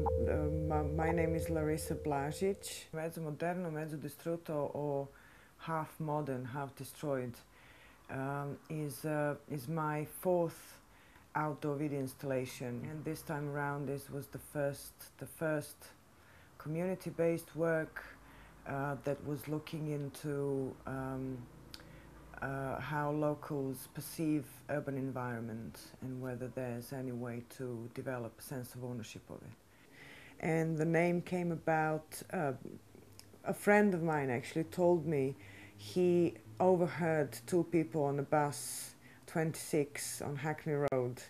My name is Larisa Blazic. Mezzo Moderno, Mezzo Distrutto, or half modern, half destroyed, is my fourth outdoor video installation. And this time around, this was the first community-based work that was looking into how locals perceive urban environment and whether there's any way to develop a sense of ownership of it. And the name came about, a friend of mine actually told me he overheard two people on a bus 26 on Hackney Road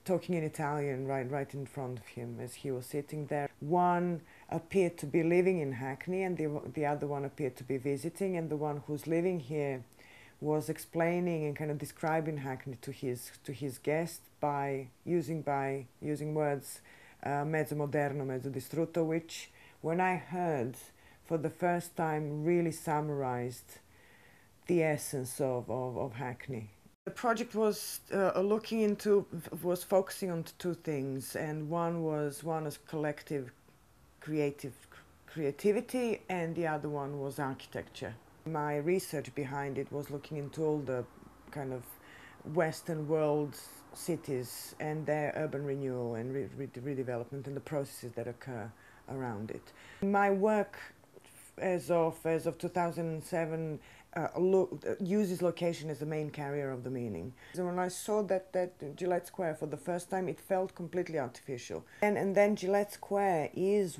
talking in Italian right in front of him as he was sitting there. One appeared to be living in Hackney and the other one appeared to be visiting, and the one who's living here was explaining and kind of describing Hackney to his guest by using words Mezzo Moderno, Mezzo Distrutto, which when I heard for the first time really summarized the essence of Hackney. The project was was focusing on two things, and one was collective creativity, and the other one was architecture. My research behind it was looking into all the kind of Western world cities and their urban renewal and redevelopment and the processes that occur around it. My work as of 2007 uses location as the main carrier of the meaning. So when I saw that Gillett Square for the first time, it felt completely artificial. And then Gillett Square is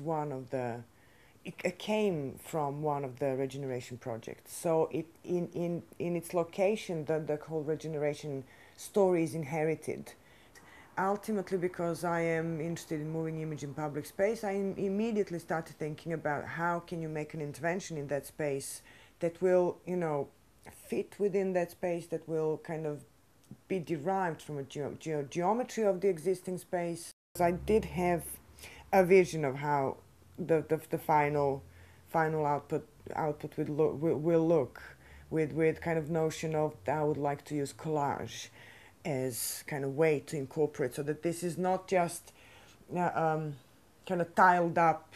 it came from one of the regeneration projects. So in its location, the whole regeneration story is inherited. Ultimately, because I am interested in moving image in public space, I immediately started thinking about how can you make an intervention in that space that will, fit within that space, that will kind of be derived from a geometry of the existing space. I did have a vision of how the final output will look, with kind of notion of I would like to use collage as kind of way to incorporate, so that this is not just kind of tiled up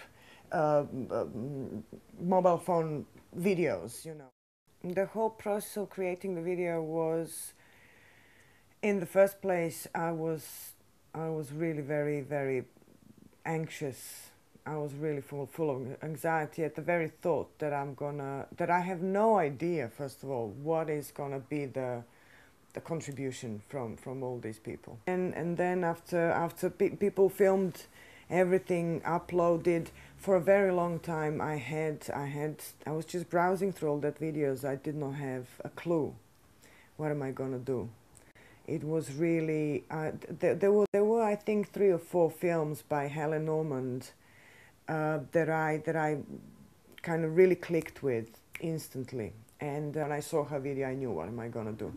mobile phone videos, The whole process of creating the video was, in the first place, I was really very, very anxious. I was really full of anxiety at the very thought that I have no idea, first of all, what is gonna be the contribution from all these people. And then after people filmed everything, uploaded, for a very long time I was just browsing through all that videos. I did not have a clue what am I gonna do. It was really there were I think 3 or 4 films by Helen Normand that I kind of really clicked with instantly. And when I saw her video, I knew, what am I gonna do?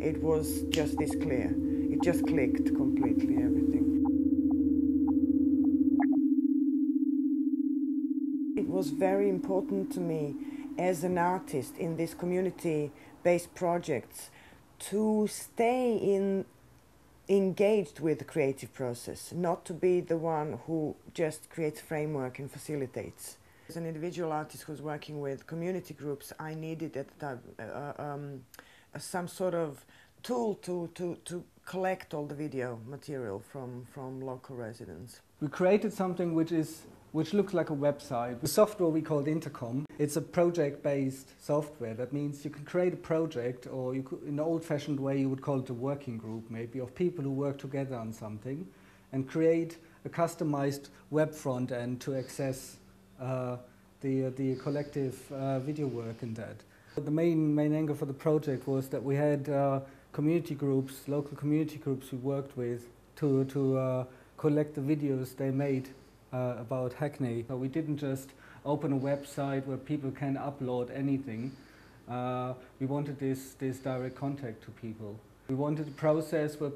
It was just this clear. It just clicked completely, everything. It was very important to me as an artist in these community-based projects to stay engaged with the creative process, not to be the one who just creates framework and facilitates. As an individual artist who's working with community groups, I needed at the time some sort of tool to collect all the video material from local residents. We created something which looks like a website. The software we called Intercom. It's a project-based software. That means you can create a project, or you could, in an old-fashioned way, you would call it a working group, maybe, of people who work together on something, and create a customized web front end to access the collective video work in that. The main angle for the project was that we had community groups, local community groups we worked with to collect the videos they made about Hackney. So we didn't just open a website where people can upload anything. We wanted this direct contact to people. We wanted a process where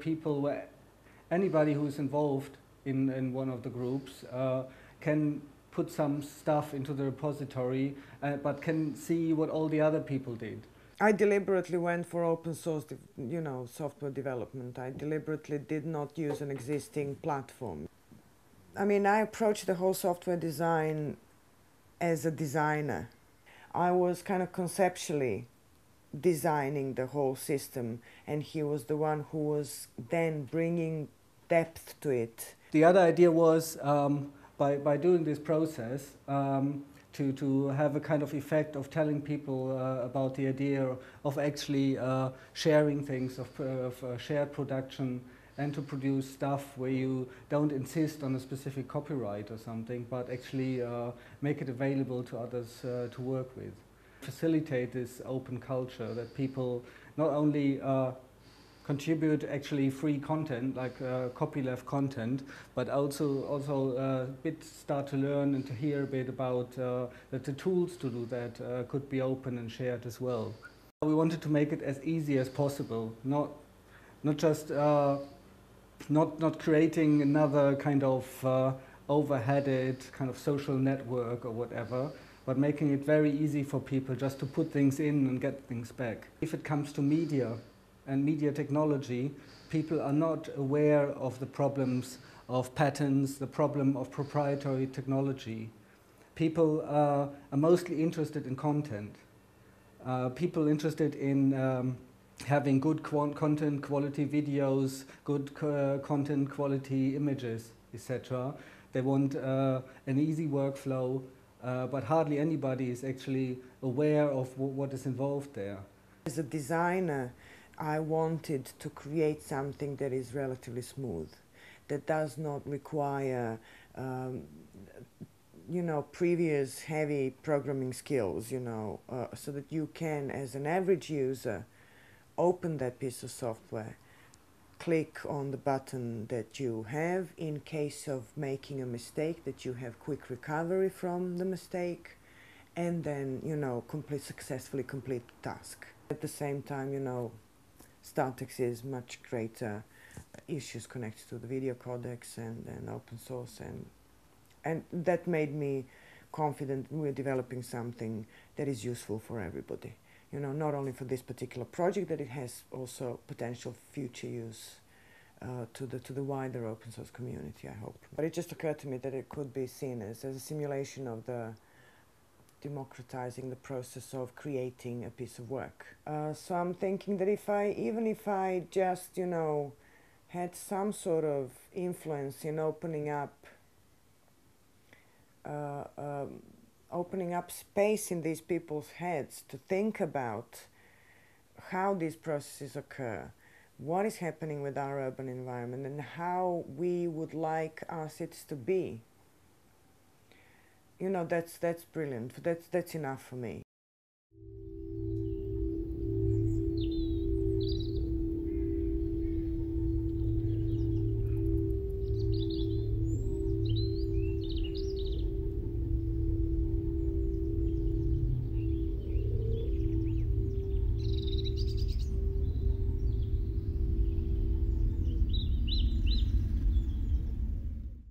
anybody who's involved in one of the groups can put some stuff into the repository, but can see what all the other people did. I deliberately went for open source, software development. I deliberately did not use an existing platform. I mean, I approached the whole software design as a designer. I was kind of conceptually designing the whole system, and he was the one who was then bringing depth to it. The other idea was, by doing this process, to have a kind of effect of telling people about the idea of actually sharing things, of shared production, and to produce stuff where you don't insist on a specific copyright or something, but actually make it available to others to work with. Facilitate this open culture that people not only contribute actually free content, like copyleft content, but also start to learn and to hear a bit about that the tools to do that could be open and shared as well. We wanted to make it as easy as possible, not just not creating another kind of overheaded kind of social network or whatever, but making it very easy for people just to put things in and get things back. If it comes to media and media technology, people are not aware of the problems of patents, the problem of proprietary technology. People are mostly interested in content. People interested in having good content quality videos, good content quality images, etc. They want an easy workflow, but hardly anybody is actually aware of what is involved there. As a designer, I wanted to create something that is relatively smooth, that does not require you know, previous heavy programming skills, you know, so that you can, as an average user, open that piece of software, click on the button that you have in case of making a mistake, that you have quick recovery from the mistake, and then, you know, successfully complete the task. At the same time, you know, Startex is much greater issues connected to the video codecs and open source, and that made me confident we're developing something that is useful for everybody. You know, not only for this particular project, that it has also potential future use to the wider open source community, I hope. But it just occurred to me that it could be seen as a simulation of the democratizing the process of creating a piece of work. So I'm thinking that even if I just, you know, had some sort of influence in opening up space in these people's heads to think about how these processes occur, what is happening with our urban environment, and how we would like our cities to be. You know, that's brilliant. That's enough for me.